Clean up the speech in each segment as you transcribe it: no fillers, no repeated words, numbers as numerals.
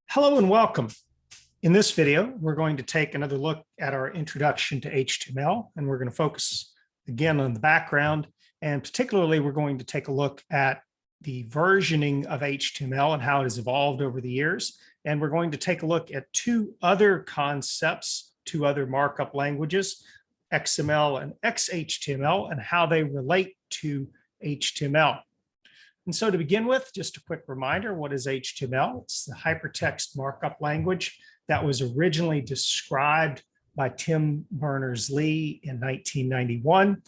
Hello and welcome. In this video, we're going to take another look at our introduction to HTML, and we're going to focus again on the background, and particularly we're going to take a look at the versioning of HTML and how it has evolved over the years. And we're going to take a look at two other concepts, two other markup languages, XML and XHTML, and how they relate to HTML. And so to begin with, just a quick reminder, what is HTML? It's the hypertext markup language that was originally described by Tim Berners-Lee in 1991.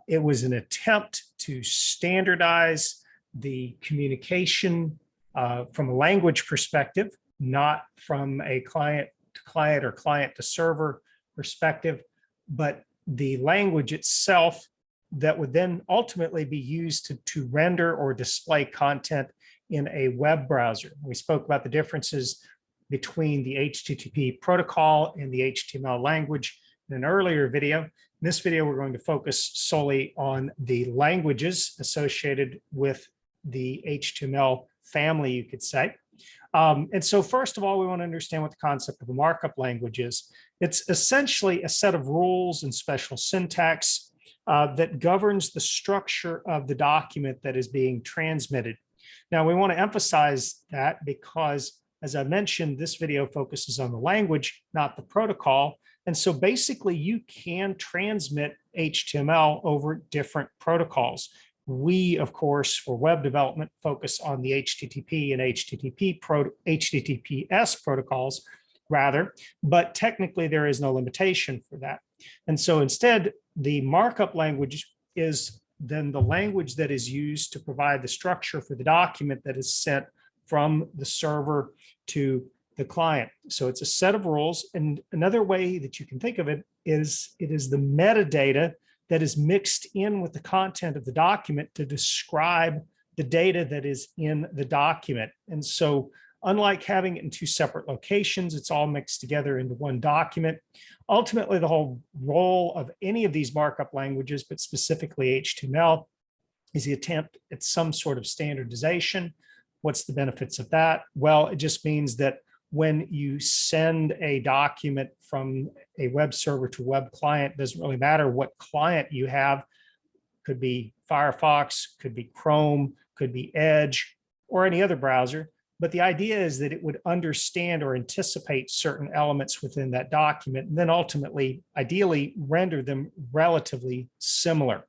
It was an attempt to standardize the communication from a language perspective, not from a client to client or client to server perspective, but the language itself that would then ultimately be used to render or display content in a web browser. We spoke about the differences between the HTTP protocol and the HTML language in an earlier video. In this video, we're going to focus solely on the languages associated with the HTML family, you could say. And so first of all, we want to understand what the concept of a markup language is. It's essentially a set of rules and special syntax that governs the structure of the document that is being transmitted. Now, we want to emphasize that because, as I mentioned, this video focuses on the language, not the protocol. And so basically, you can transmit HTML over different protocols. We, of course, for web development, focus on the HTTP and HTTPS protocols, rather, but technically there is no limitation for that. And so instead, the markup language is then the language that is used to provide the structure for the document that is sent from the server to the client. So it's a set of rules. And another way that you can think of it is the metadata that is mixed in with the content of the document to describe the data that is in the document. And so unlike having it in two separate locations, it's all mixed together into one document. Ultimately, the whole role of any of these markup languages, but specifically HTML, is the attempt at some sort of standardization. What's the benefits of that? Well, it just means that when you send a document from a web server to a web client, it doesn't really matter what client you have. Could be Firefox, could be Chrome, could be Edge, or any other browser. But the idea is that it would understand or anticipate certain elements within that document, and then ultimately, ideally, render them relatively similar.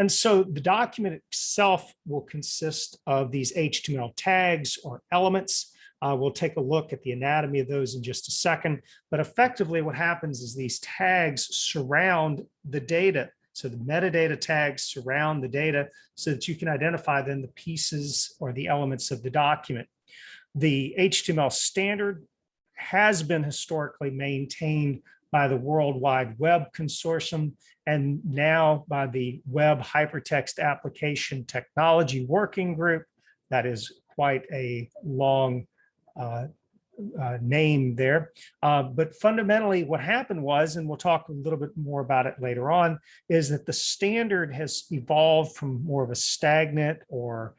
And so the document itself will consist of these HTML tags or elements. We'll take a look at the anatomy of those in just a second. But effectively, what happens is these tags surround the data. So the metadata tags surround the data so that you can identify then the pieces or the elements of the document. The HTML standard has been historically maintained by the World Wide Web Consortium and now by the Web Hypertext Application Technology Working Group. That is quite a long name there. But fundamentally, what happened was, and we'll talk a little bit more about it later on, is that the standard has evolved from more of a stagnant or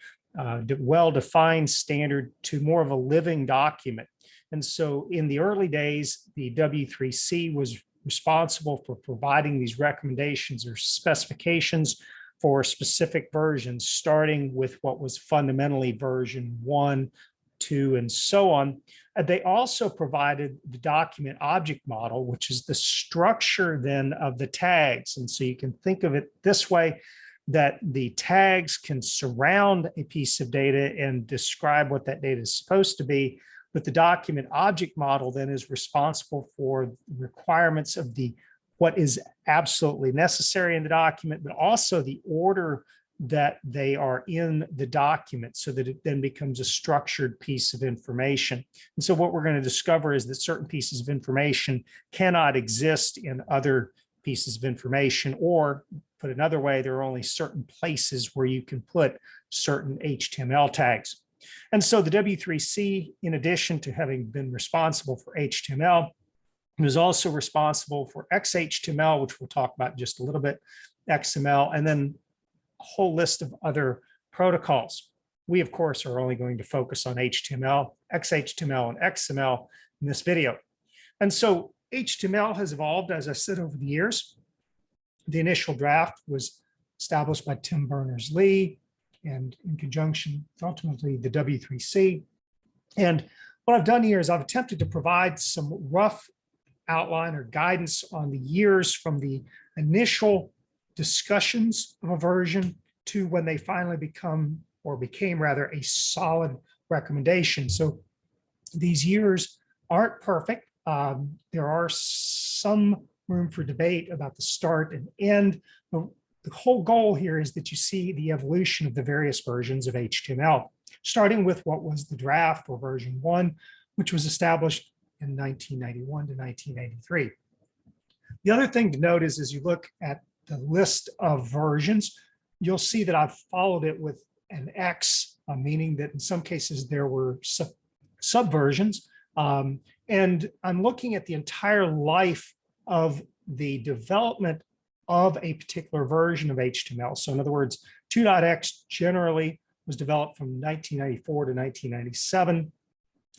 well-defined standard to more of a living document. And so in the early days, the W3C was responsible for providing these recommendations or specifications for specific versions, starting with what was fundamentally version 1, 2, and so on. They also provided the document object model, which is the structure then of the tags. And so you can think of it this way, that the tags can surround a piece of data and describe what that data is supposed to be, but the document object model then is responsible for requirements of what is absolutely necessary in the document, but also the order that they are in the document so that it then becomes a structured piece of information. And so what we're going to discover is that certain pieces of information cannot exist in other pieces of information, or put another way, there are only certain places where you can put certain HTML tags. And so the W3C, in addition to having been responsible for HTML, was also responsible for XHTML, which we'll talk about in just a little bit, XML, and then a whole list of other protocols. We, of course, are only going to focus on HTML, XHTML, and XML in this video. And so HTML has evolved, as I said, over the years. The initial draft was established by Tim Berners-Lee and in conjunction with ultimately the W3C. And what I've done here is I've attempted to provide some rough outline or guidance on the years from the initial discussions of a version to when they finally became rather a solid recommendation. So these years aren't perfect. There are some room for debate about the start and end. But the whole goal here is that you see the evolution of the various versions of HTML, starting with what was the draft or version 1, which was established in 1991 to 1983. The other thing to note is as you look at the list of versions, you'll see that I've followed it with an X, meaning that in some cases there were subversions. And I'm looking at the entire life of the development of a particular version of HTML. So in other words, 2.x generally was developed from 1994 to 1997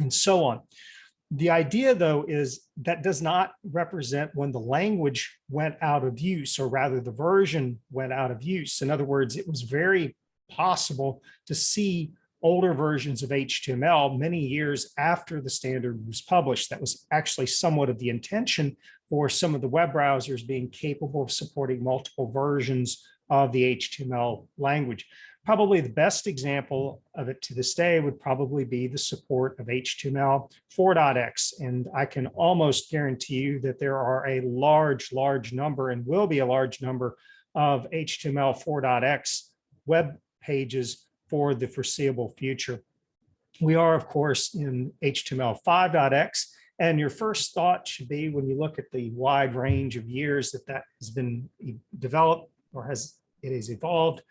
and so on. The idea, though, is that does not represent when the language went out of use, or rather the version went out of use. In other words, it was very possible to see older versions of HTML many years after the standard was published. That was actually somewhat of the intention for some of the web browsers being capable of supporting multiple versions of the HTML language. Probably the best example of it to this day would probably be the support of HTML 4.x. And I can almost guarantee you that there are a large number and will be a large number of HTML 4.x web pages for the foreseeable future. We are, of course, in HTML 5.x. And your first thought should be, when you look at the wide range of years that has been developed or it has evolved,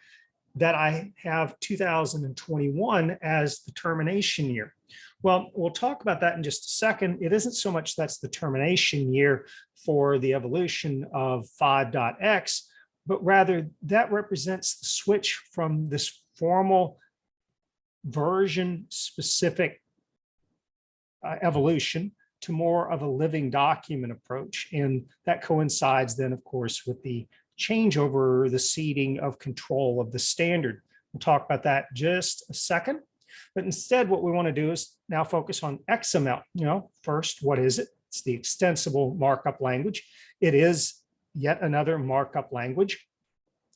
that I have 2021 as the termination year. Well, we'll talk about that in just a second. It isn't so much that's the termination year for the evolution of 5.x, but rather that represents the switch from this formal version-specific evolution to more of a living document approach. And that coincides then, of course, with the change over the ceding of control of the standard. We'll talk about that just a second. But instead, what we want to do is now focus on XML. First, what is it? It's the extensible markup language. It is yet another markup language.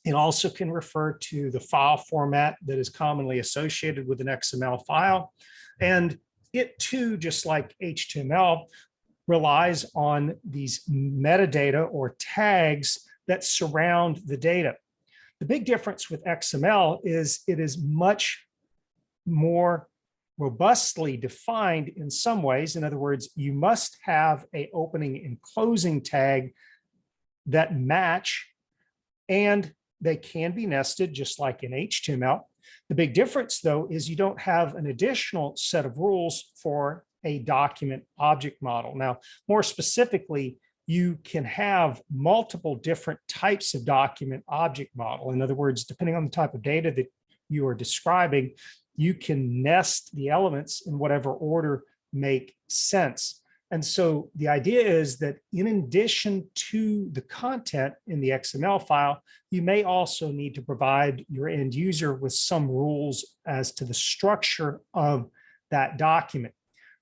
It also can refer to the file format that is commonly associated with an XML file. And it too, just like HTML, relies on these metadata or tags that surround the data. The big difference with XML is it is much more robustly defined in some ways. In other words, you must have an opening and closing tag that match, and they can be nested just like in HTML. The big difference, though, is you don't have an additional set of rules for a document object model. Now, more specifically, you can have multiple different types of document object model. In other words, depending on the type of data that you are describing, you can nest the elements in whatever order make sense. And so the idea is that in addition to the content in the XML file, you may also need to provide your end user with some rules as to the structure of that document.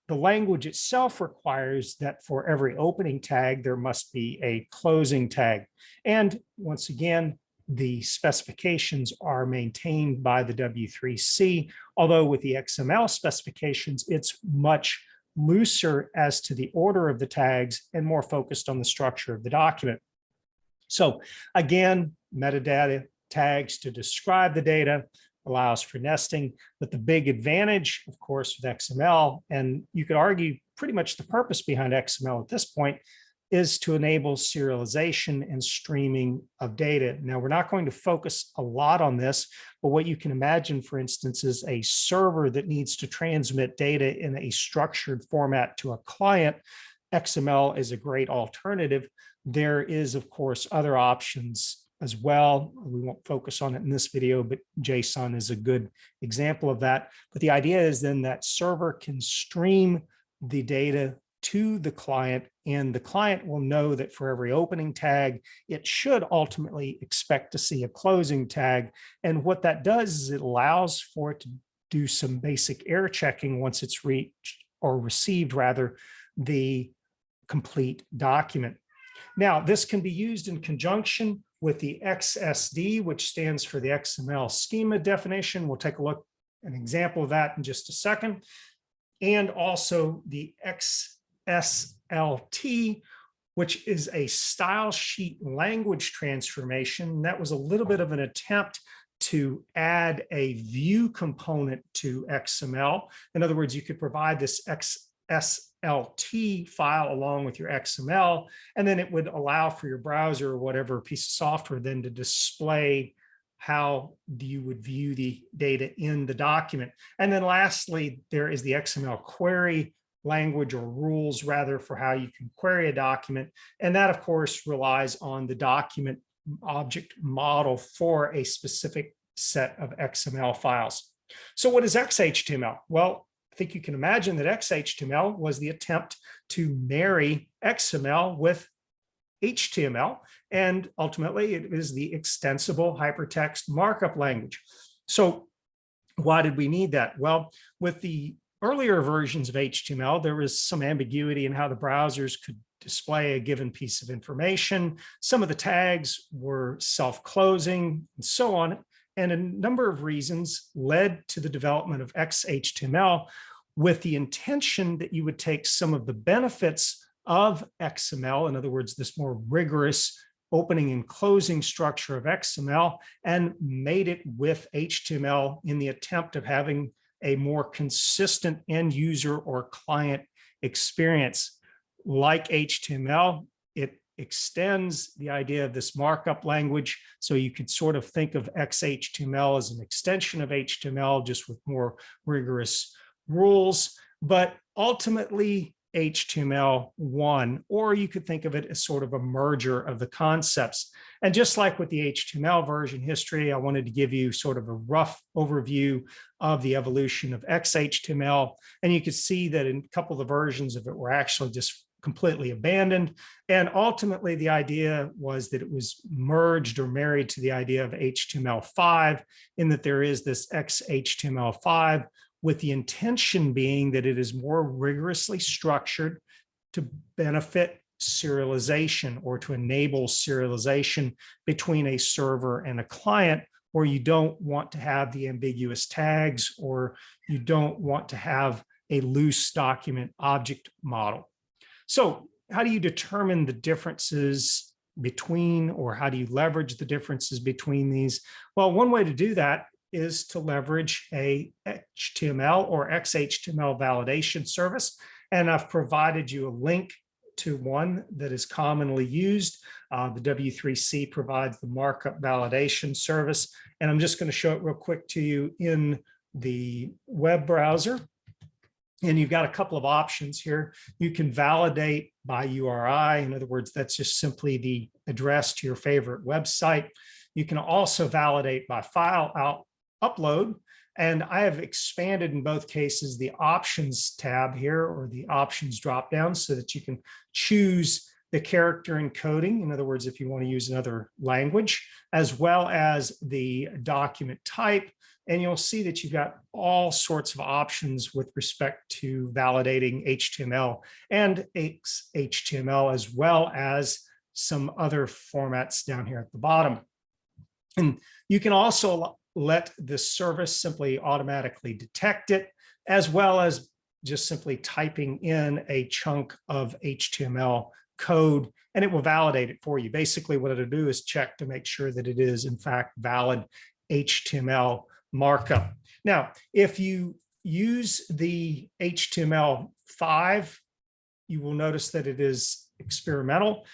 The language itself requires that for every opening tag, there must be a closing tag. And once again, the specifications are maintained by the W3C, although with the XML specifications, it's much looser as to the order of the tags and more focused on the structure of the document. So again, metadata tags to describe the data, allows for nesting, but the big advantage, of course, with XML, and you could argue pretty much the purpose behind XML at this point, is to enable serialization and streaming of data. Now, we're not going to focus a lot on this, but what you can imagine, for instance, is a server that needs to transmit data in a structured format to a client. XML is a great alternative. There is, of course, other options as well. We won't focus on it in this video, but JSON is a good example of that. But the idea is then that server can stream the data to the client, and the client will know that for every opening tag, it should ultimately expect to see a closing tag. And what that does is it allows for it to do some basic error checking once it's reached or received rather the complete document. Now, this can be used in conjunction with the XSD, which stands for the XML schema definition. We'll take a look at an example of that in just a second. And also the XSLT, which is a style sheet language transformation. That was a little bit of an attempt to add a view component to XML. In other words, you could provide this XSLT file along with your XML, and then it would allow for your browser or whatever piece of software then to display how you would view the data in the document. And then lastly, there is the XML query language, or rules rather, for how you can query a document. And that, of course, relies on the document object model for a specific set of XML files. So what is XHTML? Well, I think you can imagine that XHTML was the attempt to marry XML with HTML, and ultimately it is the extensible hypertext markup language. So why did we need that? Well, with the earlier versions of HTML, there was some ambiguity in how the browsers could display a given piece of information. Some of the tags were self-closing and so on. And a number of reasons led to the development of XHTML with the intention that you would take some of the benefits of XML, in other words, this more rigorous opening and closing structure of XML, and made it with HTML in the attempt of having a more consistent end user or client experience. Like HTML, it extends the idea of this markup language. So you could sort of think of XHTML as an extension of HTML, just with more rigorous rules. But ultimately, HTML won, or you could think of it as sort of a merger of the concepts. And just like with the HTML version history, I wanted to give you sort of a rough overview of the evolution of XHTML. And you could see that in a couple of the versions of it were actually just completely abandoned. And ultimately, the idea was that it was merged or married to the idea of HTML5, in that there is this XHTML5, with the intention being that it is more rigorously structured to benefit serialization, or to enable serialization between a server and a client, where you don't want to have the ambiguous tags, or you don't want to have a loose document object model. So how do you determine the differences between, or how do you leverage the differences between these? Well, one way to do that is to leverage a HTML or XHTML validation service. And I've provided you a link to one that is commonly used. The W3C provides the markup validation service. And I'm just going to show it real quick to you in the web browser. And you've got a couple of options here. You can validate by URI. In other words, that's just simply the address to your favorite website. You can also validate by file upload. And I have expanded in both cases the options tab here, or the options dropdown, so that you can choose the character encoding. In other words, if you want to use another language, as well as the document type. And you'll see that you've got all sorts of options with respect to validating HTML and XHTML, as well as some other formats down here at the bottom. And you can also let the service simply automatically detect it, as well as just simply typing in a chunk of HTML code, and it will validate it for you. Basically, what it'll do is check to make sure that it is, in fact, valid HTML markup. Now, if you use the HTML5, you will notice that it is experimental.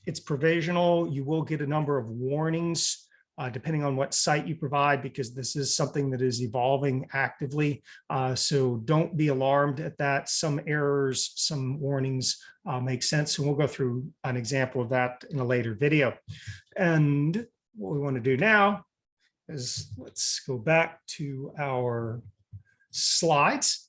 It's provisional. You will get a number of warnings depending on what site you provide, because this is something that is evolving actively. So don't be alarmed at that. Some errors, some warnings make sense. And we'll go through an example of that in a later video. And what we want to do now is let's go back to our slides.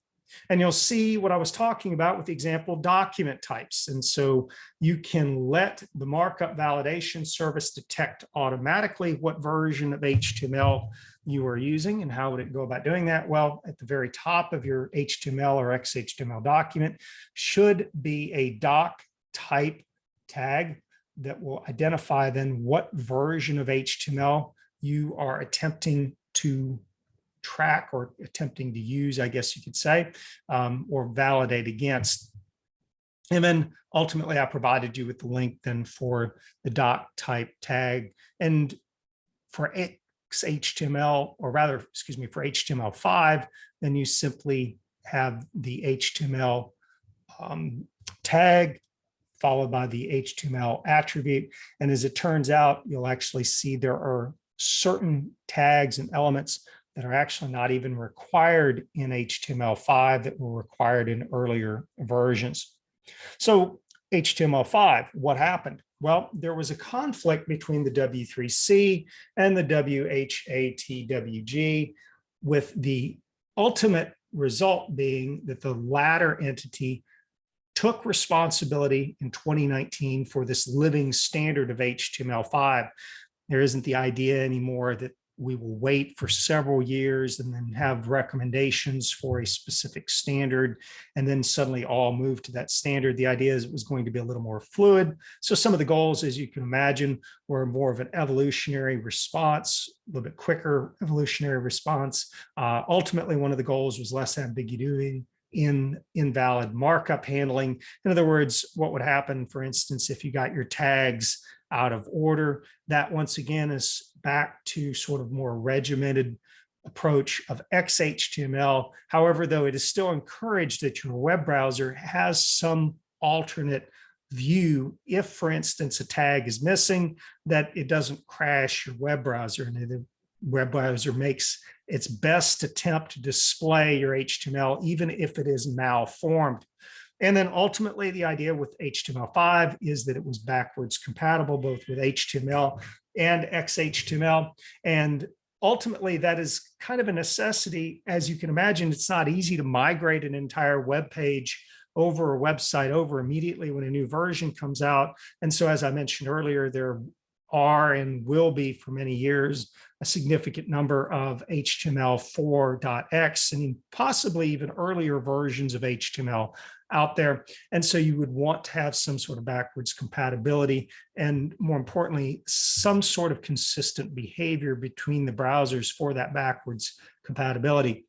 And you'll see what I was talking about with the example document types. And so you can let the markup validation service detect automatically what version of HTML you are using. And how would it go about doing that? Well, at the very top of your HTML or XHTML document should be a doc type tag that will identify then what version of HTML you are attempting to track or attempting to use, I guess you could say, or validate against. And then ultimately I provided you with the link then for the doc type tag. And for XHTML, or rather, excuse me, for HTML5, then you simply have the HTML tag followed by the HTML attribute. And as it turns out, you'll actually see there are certain tags and elements that are actually not even required in HTML5 that were required in earlier versions. So HTML5, what happened? Well, there was a conflict between the W3C and the WHATWG, with the ultimate result being that the latter entity took responsibility in 2019 for this living standard of HTML5. There isn't the idea anymore that we will wait for several years and then have recommendations for a specific standard and then suddenly all move to that standard. The idea is it was going to be a little more fluid. So some of the goals, as you can imagine, were more of an evolutionary response, a little bit quicker evolutionary response. Ultimately, one of the goals was less ambiguity in invalid markup handling. In other words, what would happen, for instance, if you got your tags out of order, that once again is back to sort of more regimented approach of XHTML. However, though, it is still encouraged that your web browser has some alternate view. If, for instance, a tag is missing, that it doesn't crash your web browser, and the web browser makes its best attempt to display your HTML, even if it is malformed. And then ultimately, the idea with HTML5 is that it was backwards compatible both with HTML and XHTML. And ultimately, that is kind of a necessity. As you can imagine, it's not easy to migrate an entire web page over a website over immediately when a new version comes out. And so, as I mentioned earlier, there are and will be for many years a significant number of HTML4.x and possibly even earlier versions of HTML out there. And so you would want to have some sort of backwards compatibility and, more importantly, some sort of consistent behavior between the browsers for that backwards compatibility.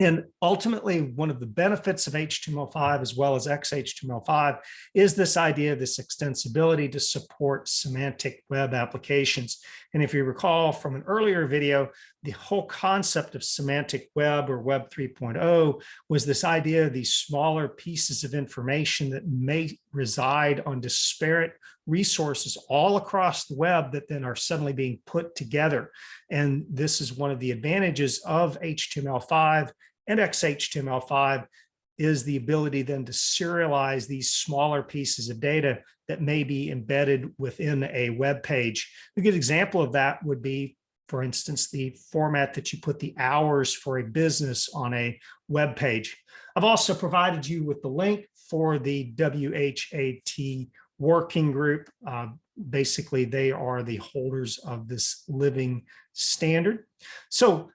And ultimately, one of the benefits of HTML5 as well as XHTML5 is this idea of this extensibility to support semantic web applications. And if you recall from an earlier video, the whole concept of semantic web or Web 3.0 was this idea of these smaller pieces of information that may reside on disparate resources all across the web that then are suddenly being put together. And this is one of the advantages of HTML5 and XHTML5 is the ability then to serialize these smaller pieces of data that may be embedded within a web page. A good example of that would be, for instance, the format that you put the hours for a business on a web page. I've also provided you with the link for the WHAT working group. Basically, they are the holders of this living standard. So,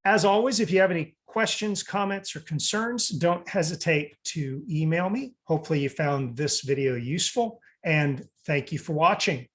as always, if you have any questions, comments, or concerns, don't hesitate to email me. Hopefully you found this video useful, and thank you for watching.